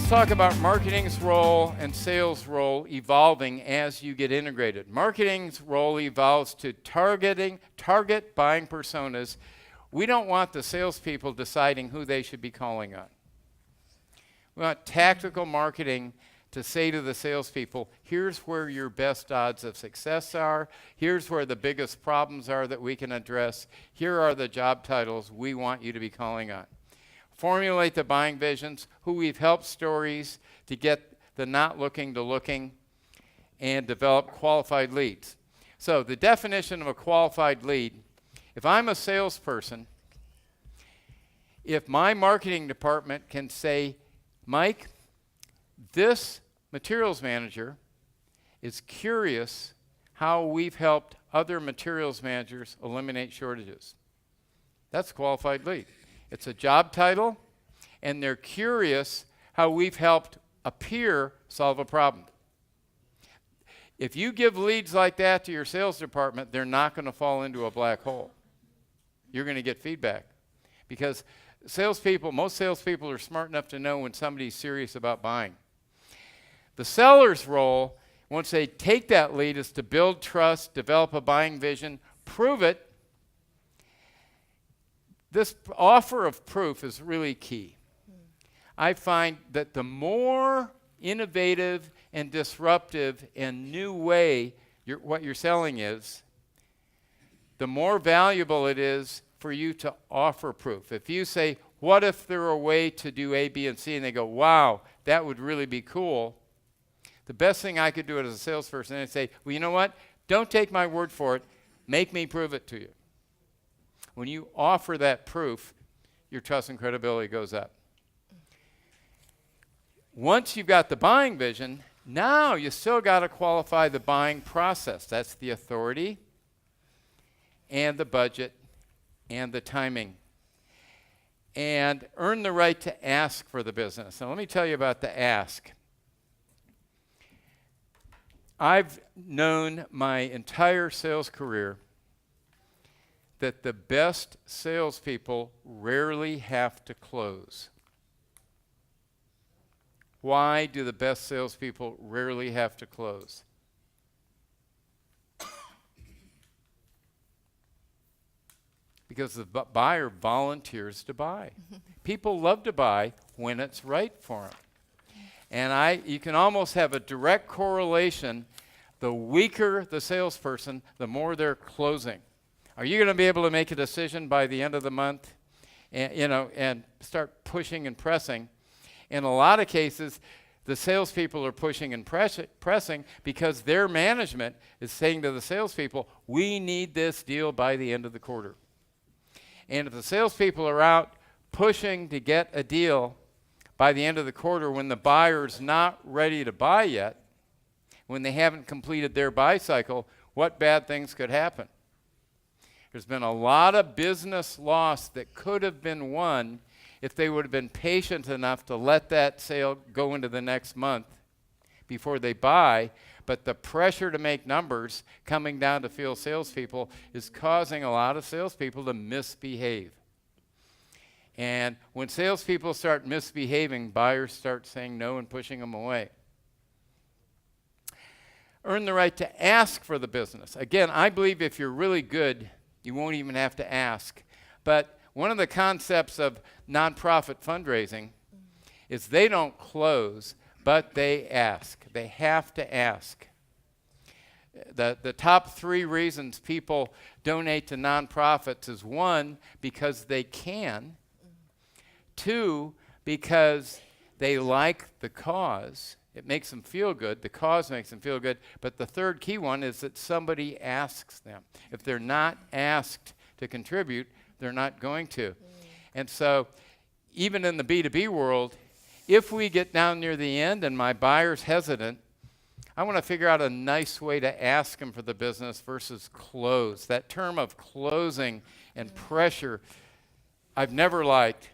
talk about marketing's role and sales role evolving as you get integrated. Marketing's role evolves to target buying personas. We don't want the salespeople deciding who they should be calling on. We want tactical marketing to say to the salespeople, here's where your best odds of success are. Here's where the biggest problems are that we can address. Here are the job titles we want you to be calling on. Formulate the buying visions, who we've helped stories to get the not looking to looking, and develop qualified leads. So the definition of a qualified lead, if I'm a salesperson, if my marketing department can say, Mike, this materials manager is curious how we've helped other materials managers eliminate shortages. That's a qualified lead. It's a job title, and they're curious how we've helped a peer solve a problem. If you give leads like that to your sales department, they're not going to fall into a black hole. You're going to get feedback. Because most salespeople are smart enough to know when somebody's serious about buying. The seller's role, once they take that lead, is to build trust, develop a buying vision, prove it. This offer of proof is really key. I find that the more innovative and disruptive and new way what you're selling is, the more valuable it is for you to offer proof. If you say, what if there were a way to do A, B, and C, and they go, wow, that would really be cool, the best thing I could do as a salesperson is say, well, you know what? Don't take my word for it. Make me prove it to you. When you offer that proof, your trust and credibility goes up. Once you've got the buying vision, now you still got to qualify the buying process. That's the authority and the budget and the timing. And earn the right to ask for the business. Now let me tell you about the ask. I've known my entire sales career that the best salespeople rarely have to close. Why do the best salespeople rarely have to close? Because the buyer volunteers to buy. People love to buy when it's right for them. And you can almost have a direct correlation. The weaker the salesperson, the more they're closing. Are you going to be able to make a decision by the end of the month and start pushing and pressing? In a lot of cases, the salespeople are pushing and pressing because their management is saying to the salespeople, we need this deal by the end of the quarter. And if the salespeople are out pushing to get a deal by the end of the quarter when the buyer's not ready to buy yet, when they haven't completed their buy cycle, what bad things could happen? There's been a lot of business lost that could have been won if they would have been patient enough to let that sale go into the next month before they buy. But the pressure to make numbers coming down to field salespeople is causing a lot of salespeople to misbehave. And when salespeople start misbehaving, buyers start saying no and pushing them away. Earn the right to ask for the business. Again, I believe if you're really good, you won't even have to ask. But one of the concepts of nonprofit fundraising is they don't close, but they ask. They have to ask. The top 3 reasons people donate to nonprofits is 1, because they can. 2, because they like the cause. It makes them feel good. The cause makes them feel good. But the third key one is that somebody asks them. If they're not asked to contribute, they're not going to. And so even in the B2B world, if we get down near the end and my buyer's hesitant, I want to figure out a nice way to ask them for the business versus close. That term of closing and pressure, I've never liked.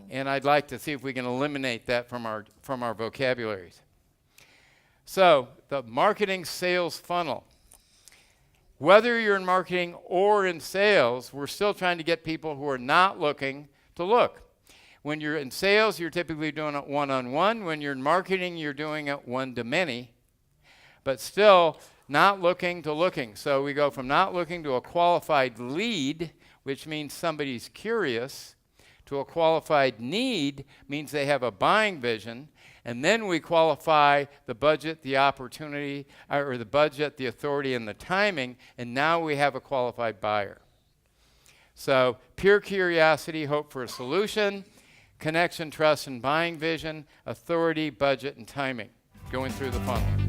And I'd like to see if we can eliminate that from our vocabularies. So the marketing sales funnel. Whether you're in marketing or in sales, we're still trying to get people who are not looking to look. When you're in sales, you're typically doing it one-on-one. When you're in marketing, you're doing it one-to-many. But still, not looking to looking. So we go from not looking to a qualified lead, which means somebody's curious, to a qualified need, means they have a buying vision. And then we qualify the budget, the opportunity, or the budget, the authority, and the timing, and now we have a qualified buyer. So pure curiosity, hope for a solution, connection, trust, and buying vision, authority, budget, and timing, going through the funnel.